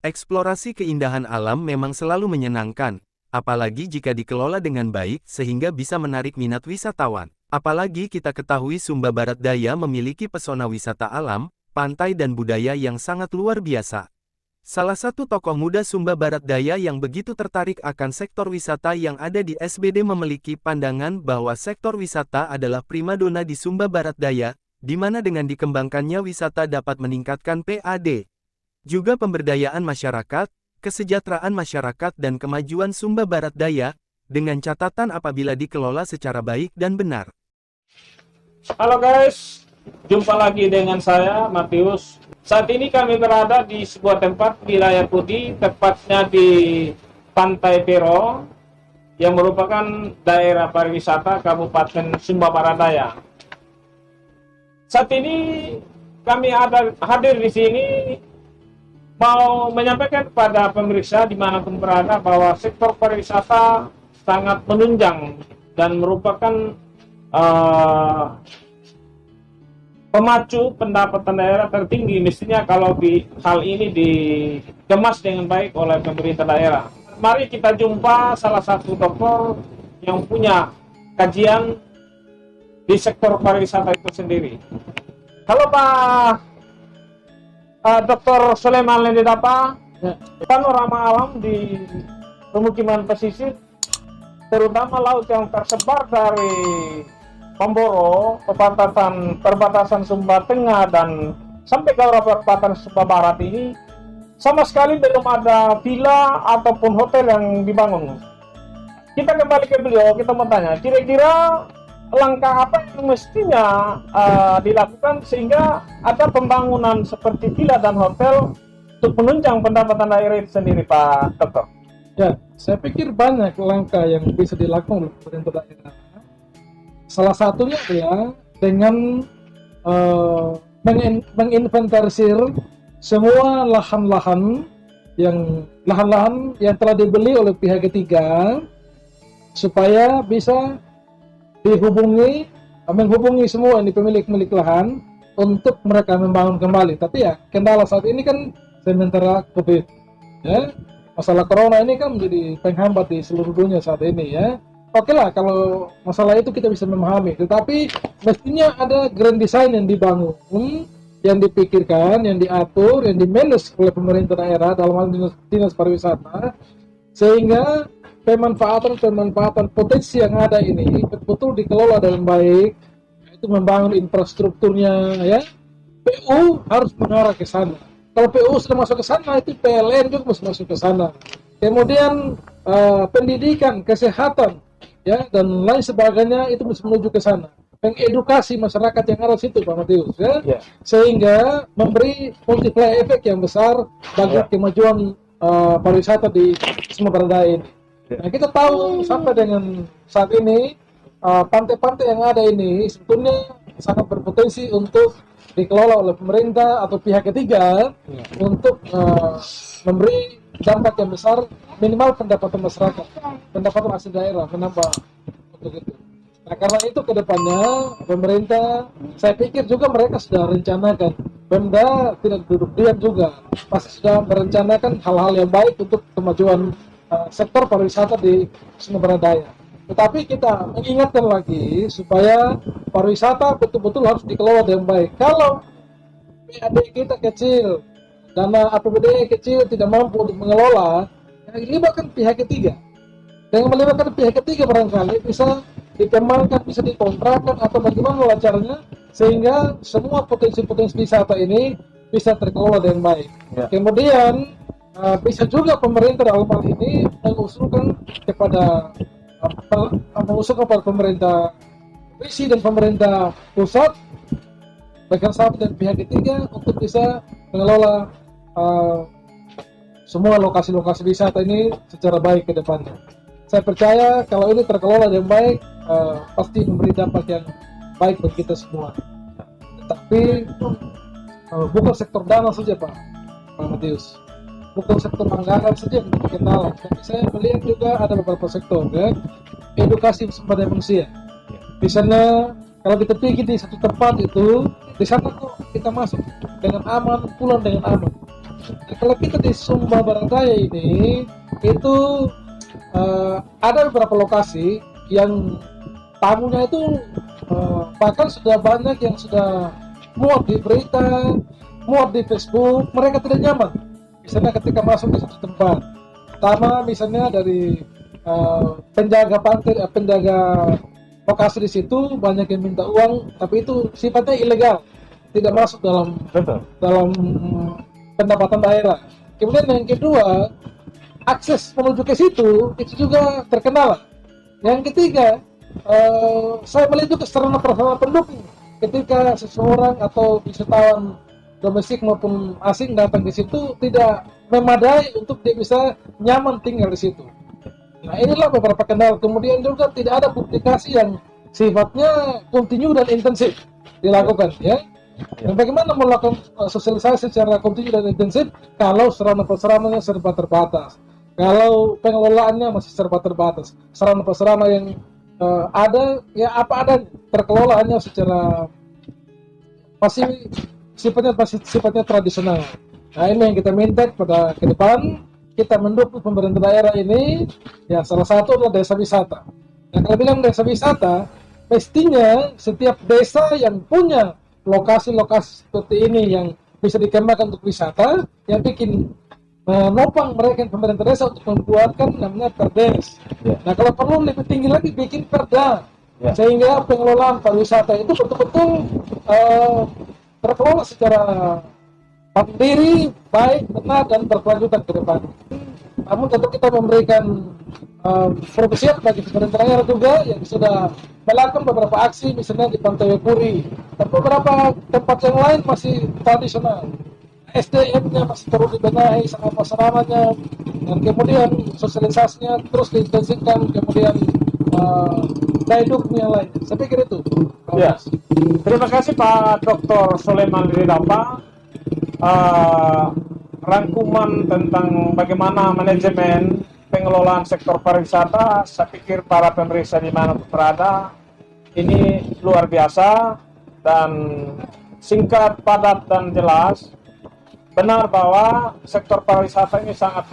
Eksplorasi keindahan alam memang selalu menyenangkan, apalagi jika dikelola dengan baik sehingga bisa menarik minat wisatawan. Apalagi kita ketahui Sumba Barat Daya memiliki pesona wisata alam, pantai dan budaya yang sangat luar biasa. Salah satu tokoh muda Sumba Barat Daya yang begitu tertarik akan sektor wisata yang ada di SBD memiliki pandangan bahwa sektor wisata adalah primadona di Sumba Barat Daya, di mana dengan dikembangkannya wisata dapat meningkatkan PAD. Juga pemberdayaan masyarakat, kesejahteraan masyarakat dan kemajuan Sumba Barat Daya, dengan catatan apabila dikelola secara baik dan benar. Halo guys, jumpa lagi dengan saya, Matius. Saat ini kami berada di sebuah tempat di Layar Putih, tepatnya di Pantai Pero, yang merupakan daerah pariwisata Kabupaten Sumba Barat Daya. Saat ini kami hadir di sini mau menyampaikan kepada pemirsa dimanapun berada bahwa sektor pariwisata sangat menunjang dan merupakan pemacu pendapatan daerah tertinggi. Mestinya kalau hal ini dikemas dengan baik oleh pemerintah daerah. Mari kita jumpa salah satu dokter yang punya kajian di sektor pariwisata itu sendiri. Halo Pak Dr. Sulaiman Lendidapa, panorama alam di pemukiman pesisir, terutama laut yang tersebar dari Pemboro, perbatasan Sumba Tengah dan sampai ke perbatasan Sumba Barat ini, sama sekali belum ada villa ataupun hotel yang dibangun. Kita kembali ke beliau, kita mau tanya, kira-kira langkah apa yang mestinya dilakukan sehingga ada pembangunan seperti villa dan hotel untuk menunjang pendapatan daerah itu sendiri, Pak Dokter? Ya, saya pikir banyak langkah yang bisa dilakukan oleh pemerintah daerah. Salah satunya adalah dengan menginventarisir semua lahan-lahan yang telah dibeli oleh pihak ketiga supaya bisa menghubungi semua ini pemilik lahan untuk mereka membangun kembali. Tapi ya kendala saat ini kan sementara COVID, ya, masalah corona ini kan menjadi penghambat di seluruh dunia saat ini, ya. Oke lah kalau masalah itu kita bisa memahami, tetapi mestinya ada grand design yang dibangun, yang dipikirkan, yang diatur, yang dimanage oleh pemerintah daerah dalam hal dinas pariwisata, sehingga pemanfaatan potensi yang ada ini betul-betul dikelola dengan baik, itu membangun infrastrukturnya, ya. PU harus mengarah ke sana. Kalau PU sudah masuk ke sana, itu PLN juga harus masuk ke sana. Kemudian pendidikan, kesehatan, ya, dan lain sebagainya itu mesti menuju ke sana. Mengedukasi masyarakat yang ada di situ, Pak Matius, ya, sehingga memberi multiplier efek yang besar bagi kemajuan pariwisata di Sumatera Barat ini. Nah, kita tahu sampai dengan saat ini pantai-pantai yang ada ini sebetulnya sangat berpotensi untuk dikelola oleh pemerintah atau pihak ketiga untuk memberi dampak yang besar, minimal pendapatan masyarakat, pendapatan asli daerah menambah untuk itu. Nah, karena itu kedepannya pemerintah, saya pikir juga mereka sudah rencanakan, Pemda tidak duduk diam juga, pasti sudah merencanakan hal-hal yang baik untuk kemajuan sektor pariwisata di Sumatera Daya. Tetapi kita mengingatkan lagi supaya pariwisata betul-betul harus dikelola dengan baik. Kalau PAD kita kecil, dana APBD kecil, tidak mampu untuk mengelola, libatkan pihak ketiga. Dengan melibatkan pihak ketiga barangkali bisa dikembangkan, bisa dikontrakkan atau bagaimana caranya sehingga semua potensi-potensi wisata ini bisa terkelola dengan baik. Kemudian bisa juga pemerintah dalam hal ini mengusulkan kepada pemerintah provinsi dan pemerintah pusat bekerjasama dengan pihak ketiga untuk bisa mengelola semua lokasi-lokasi wisata ini secara baik ke depannya. Saya percaya kalau ini terkelola dengan baik pasti memberi dampak yang baik bagi kita semua. Tetapi bukan sektor dana saja, Pak Matius. Bukan sektor anggaran saja yang menjadi kendala, tapi saya melihat juga ada beberapa sektor, ya. Edukasi sumber daya manusia. Misalnya kalau kita pergi di satu tempat itu, di sana kok kita masuk dengan aman, pulang dengan aman. Kalau kita di Sumba Barat Daya ini itu ada beberapa lokasi yang tamunya itu bahkan sudah banyak yang sudah muat di berita, muat di Facebook, mereka tidak nyaman. Misalnya ketika masuk ke satu tempat, pertama misalnya dari penjaga pantai, penjaga lokasi di situ banyak yang minta uang, tapi itu sifatnya ilegal, tidak masuk dalam pendapatan daerah. Kemudian yang kedua, akses menuju ke situ itu juga terkendala. Yang ketiga, saya melihat juga sarana prasarana pendukung ketika seseorang atau wisatawan domestik maupun asing datang ke situ tidak memadai untuk dia bisa nyaman tinggal di situ. Nah, inilah beberapa kendala. Kemudian juga tidak ada publikasi yang sifatnya kontinu dan intensif dilakukan, ya. Dan bagaimana melakukan sosialisasi secara kontinu dan intensif kalau sarana prasarananya serba terbatas, kalau pengelolaannya masih serba terbatas, sarana prasarana yang ada ya apa adanya, terkelola hanya secara masih sifatnya tradisional. Nah, ini yang kita minta pada ke depan, kita mendukung pemerintah daerah ini. Ya, salah satu adalah desa wisata. Nah, kalau bilang desa wisata, mestinya setiap desa yang punya lokasi-lokasi seperti ini yang bisa dikembangkan untuk wisata, yang bikin menopang mereka pemerintah desa untuk membuatkan namanya perdes. Nah, kalau perlu lebih tinggi lagi bikin perda, sehingga pengelolaan pariwisata itu betul-betul terkelola secara mandiri, baik, benar, dan berkelanjutan ke depan. Namun tentu kita memberikan apresiasi bagi pemerintah daerah juga yang sudah melakukan beberapa aksi, misalnya di Pantai Wekuri, dan beberapa tempat yang lain masih tradisional. SDM-nya masih terus dibenahi, sarana-prasarananya, dan kemudian sosialisasinya terus diintensifkan, kemudian daya dukung yang lain. Saya pikir itu. Ya. Terima kasih Pak Dr. Soleman Ridapa. Rangkuman tentang bagaimana manajemen pengelolaan sektor pariwisata, saya pikir para pemeriksa di mana berada ini luar biasa dan singkat, padat, dan jelas. Benar bahwa sektor pariwisata ini sangat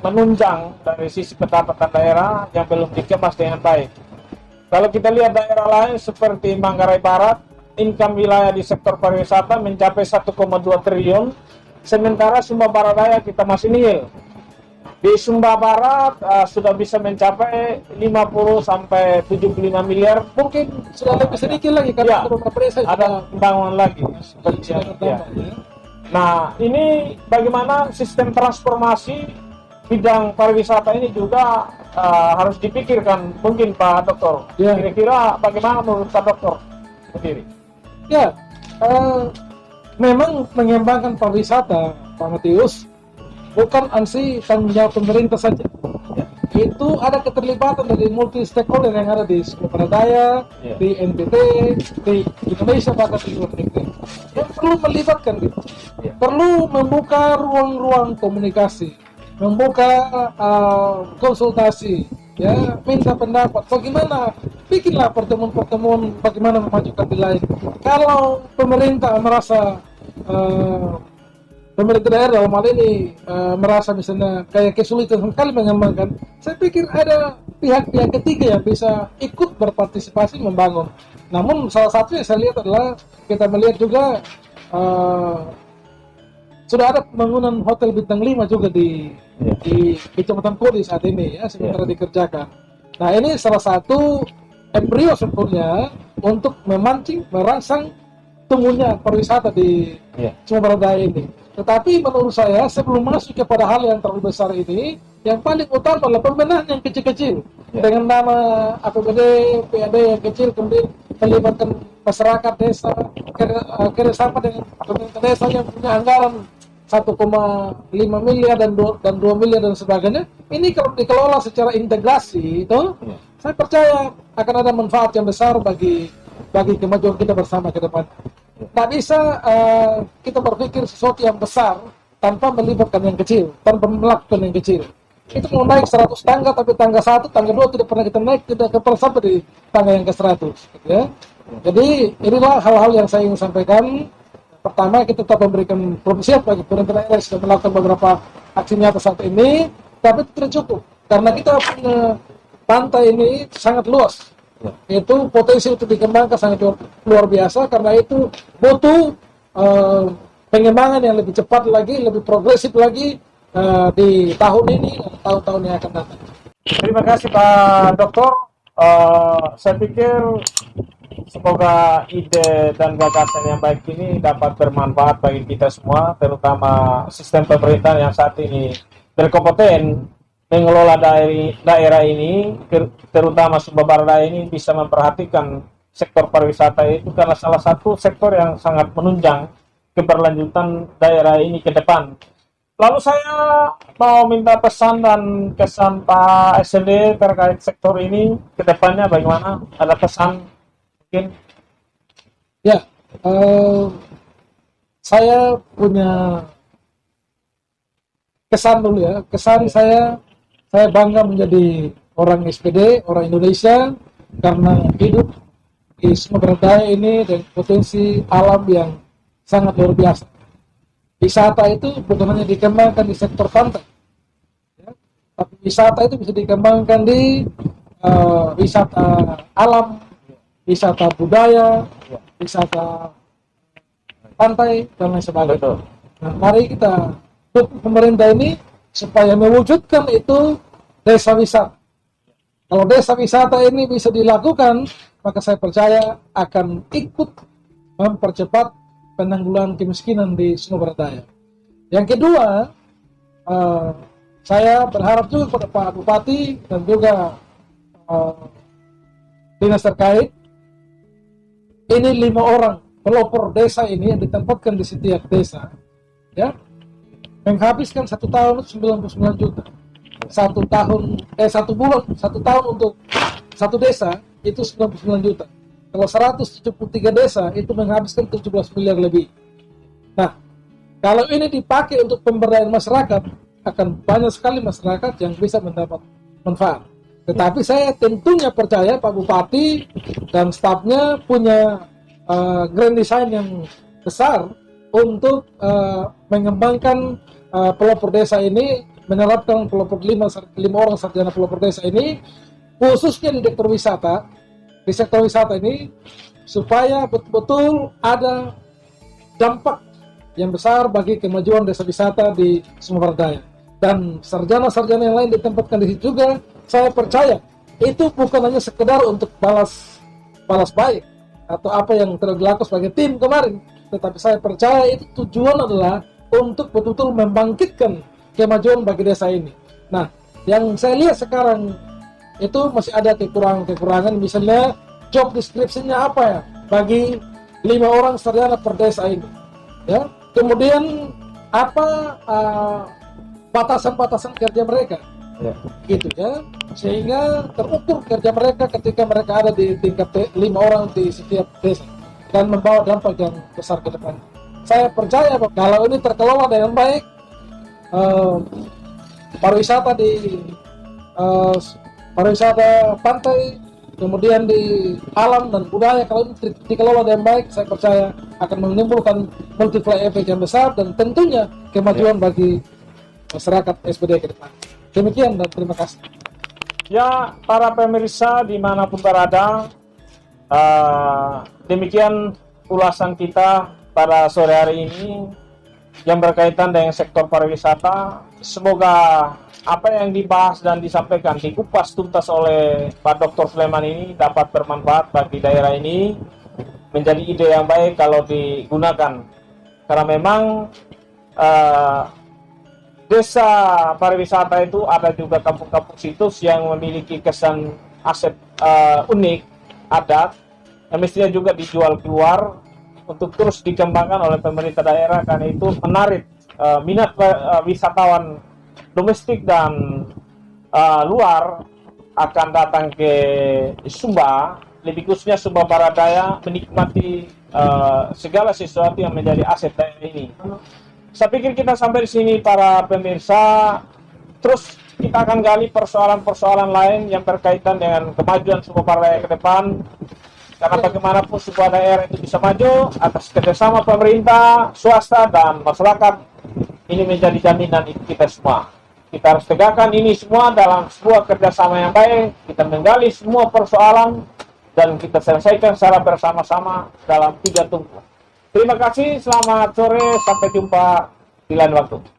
menunjang dari sisi pendapatan daerah yang belum dikemas dengan baik. Kalau kita lihat daerah lain seperti Manggarai Barat, income wilayah di sektor pariwisata mencapai 1,2 triliun, sementara Sumba Barat Daya kita masih nihil. Di Sumba Barat sudah bisa mencapai 50 sampai 75 miliar, Mungkin sudah lebih sedikit lagi karena beberapa desa ada pembangunan lagi seperti ya. Nah, ini bagaimana sistem transformasi bidang pariwisata ini juga harus dipikirkan mungkin Pak Dokter. Kira-kira bagaimana menurut Pak Dokter sendiri? Ya, memang mengembangkan pariwisata, Pak Matius, bukan ansi tanggung jawab pemerintah saja. Itu ada keterlibatan dari multi stakeholder yang ada di Sumatera Daya, di NTT, di Indonesia, bahkan di luar negeri. Yang perlu melibatkan gitu. Perlu membuka ruang-ruang komunikasi, membuka konsultasi, ya, minta pendapat. Bagaimana? Bikinlah pertemuan-pertemuan bagaimana memajukan wilayah. Kalau pemerintah merasa pemerintah daerah dalam hal ini merasa misalnya kayak kesulitan sekali mengembangkan, saya pikir ada pihak-pihak ketiga yang bisa ikut berpartisipasi membangun. Namun salah satu yang saya lihat adalah kita melihat juga sudah ada pembangunan hotel bintang 5 juga di Kecamatan Kodi saat ini, ya, sementara dikerjakan. Nah, ini salah satu embrio sebetulnya untuk merangsang tumbuhnya pariwisata di Sumatera Daya ini. Tetapi menurut saya sebelum masuk kepada hal yang terlalu besar ini, yang paling utama adalah pembenahan yang kecil-kecil dengan nama APBD, PAD yang kecil, kemudian melibatkan masyarakat desa, kerjasama dengan pemerintah desa yang punya anggaran 1,5 miliar dan 2 miliar dan sebagainya. Ini kalau dikelola secara integrasi itu, saya percaya akan ada manfaat yang besar bagi kemajuan kita bersama ke depan. Tak bisa kita berpikir sesuatu yang besar tanpa melibatkan yang kecil, tanpa melakukan yang kecil. Itu mau naik 100 tangga, tapi tangga 1, tangga 2 tidak pernah kita naik, tidak pernah sampai di tangga yang ke 100. Gitu ya. Jadi inilah hal-hal yang saya ingin sampaikan. Pertama, kita tetap memberikan siap bagi pemerintah daerah yang sudah melakukan beberapa aksi nyata saat ini, tapi itu tidak cukup karena kita punya pantai ini sangat luas. Itu potensi untuk dikembangkan sangat luar biasa, karena itu butuh pengembangan yang lebih cepat lagi, lebih progresif lagi di tahun ini dan tahun-tahun yang akan datang. Terima kasih Pak Dokter. Saya pikir semoga ide dan gagasan yang baik ini dapat bermanfaat bagi kita semua, terutama sistem pemerintahan yang saat ini berkompeten mengelola daerah ini, terutama Sumba Barat Daya ini bisa memperhatikan sektor pariwisata itu karena salah satu sektor yang sangat menunjang keberlanjutan daerah ini ke depan. Lalu saya mau minta pesan dan kesan Pak SND terkait sektor ini ke depannya bagaimana? Ada pesan mungkin? Ya, saya punya kesan dulu ya. Kesan saya bangga menjadi orang SPD, orang Indonesia, karena hidup di Sumatera Barat ini dengan potensi alam yang sangat luar biasa. Wisata itu bukan hanya dikembangkan di sektor pantai, ya, tapi wisata itu bisa dikembangkan di wisata alam, wisata budaya, wisata pantai, dan lain sebagainya. Nah, mari kita dukung pemerintah ini supaya mewujudkan itu desa wisata. Kalau desa wisata ini bisa dilakukan, maka saya percaya akan ikut mempercepat penanggulangan kemiskinan di Sumatera Barat Daya. Yang kedua, saya berharap juga kepada Pak Bupati dan juga dinas terkait, ini 5 orang pelopor desa ini yang ditempatkan di setiap desa, ya, menghabiskan 1 tahun 99 juta. 1 tahun untuk 1 desa itu 99 juta. Kalau 173 desa itu menghabiskan 17 miliar lebih. Nah, kalau ini dipakai untuk pemberdayaan masyarakat, akan banyak sekali masyarakat yang bisa mendapat manfaat. Tetapi saya tentunya percaya Pak Bupati dan stafnya punya grand design yang besar untuk mengembangkan pelopor desa ini, menerapkan pelopor 5 orang sarjana pelopor desa ini, khususnya di sektor wisata ini, supaya betul-betul ada dampak yang besar bagi kemajuan desa wisata di Sumatera Barat Daya. Dan sarjana-sarjana yang lain ditempatkan di situ juga, saya percaya itu bukan hanya sekedar untuk balas baik atau apa yang telah dilakukan sebagai tim kemarin, tetapi saya percaya itu tujuan adalah untuk betul-betul membangkitkan kemajuan bagi desa ini. Nah, yang saya lihat sekarang itu masih ada kekurangan, misalnya job description-nya apa ya bagi 5 orang sarjana per desa ini, ya. Kemudian apa batasan-batasan kerja mereka, ya, gitu ya, sehingga terukur kerja mereka ketika mereka ada di tingkat 5 orang di setiap desa dan membawa dampak yang besar ke depan. Saya percaya bahwa kalau ini terkelola dengan baik, pariwisata pantai, kemudian di alam dan budaya, kalau ini dikelola dengan baik, saya percaya akan menimbulkan multiplier efek yang besar dan tentunya kemajuan bagi masyarakat SPD ke depan. Demikian dan terima kasih. Ya, para pemirsa dimanapun berada, demikian ulasan kita pada sore hari ini yang berkaitan dengan sektor pariwisata. Semoga apa yang dibahas dan disampaikan, dikupas tuntas oleh Pak Dr. Sulaiman ini dapat bermanfaat bagi daerah ini, menjadi ide yang baik kalau digunakan. Karena memang desa pariwisata itu ada juga kampung-kampung situs yang memiliki kesan aset unik, adat, yang mestinya juga dijual keluar untuk terus dikembangkan oleh pemerintah daerah, karena itu menarik minat wisatawan domestik dan luar akan datang ke Sumba, lebih khususnya Sumba Barat Daya, menikmati segala sesuatu yang menjadi aset daerah ini. Saya pikir kita sampai di sini para pemirsa, terus kita akan gali persoalan-persoalan lain yang berkaitan dengan kemajuan Sumba Barat Daya ke depan. Karena bagaimanapun sebuah daerah itu bisa maju atas kerjasama pemerintah, swasta, dan masyarakat. Ini menjadi jaminan kita semua. Kita harus tegakkan ini semua dalam sebuah kerjasama yang baik. Kita menggali semua persoalan dan kita selesaikan secara bersama-sama dalam 3 tunggu. Terima kasih, selamat sore, sampai jumpa di lain waktu.